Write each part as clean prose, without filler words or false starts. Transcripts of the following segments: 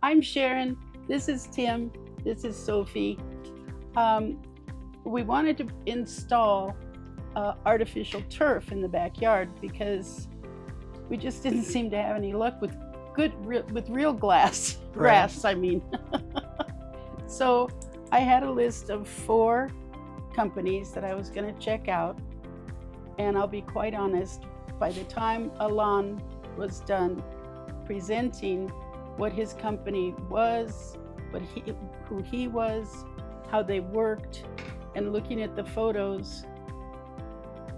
I'm Sharon. This is Tim. This is Sophie. We wanted to install artificial turf in the backyard because we just didn't seem to have any luck with real grass. I mean. So I had a list of 4 companies that I was going to check out, and I'll be quite honest, by the time Alon was done presenting what his company was, who he was, how they worked, and looking at the photos,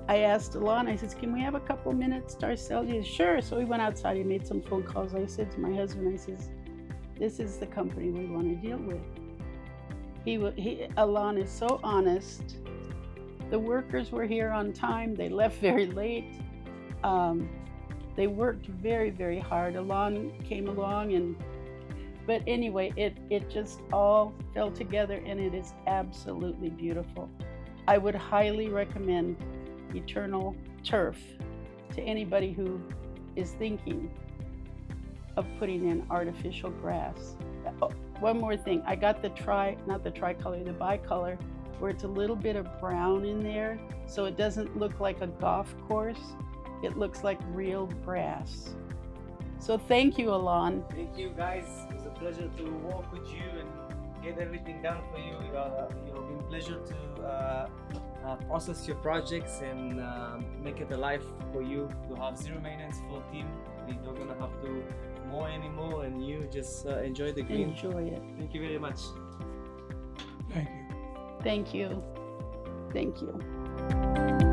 I asked Alon, I said, can we have a couple minutes to ourselves? He said, sure. So we went outside, he made some phone calls. I said to my husband, I says, this is the company we want to deal with. Alon is so honest. The workers were here on time. They left very late. They worked very, very hard. Alon came along, but anyway, it just all fell together, and it is absolutely beautiful. I would highly recommend Eternal Turf to anybody who is thinking of putting in artificial grass. Oh, one more thing, I got the bicolor, where it's a little bit of brown in there, so it doesn't look like a golf course. It looks like real grass. So thank you, Alon. Thank you, guys. It was a pleasure to walk with you and get everything done for you. It's been a pleasure to process your projects and make it alive for you, to have zero maintenance for team. You're not gonna have to mow anymore, and you just enjoy the green. Enjoy it. Thank you very much. Thank you. Thank you. Thank you.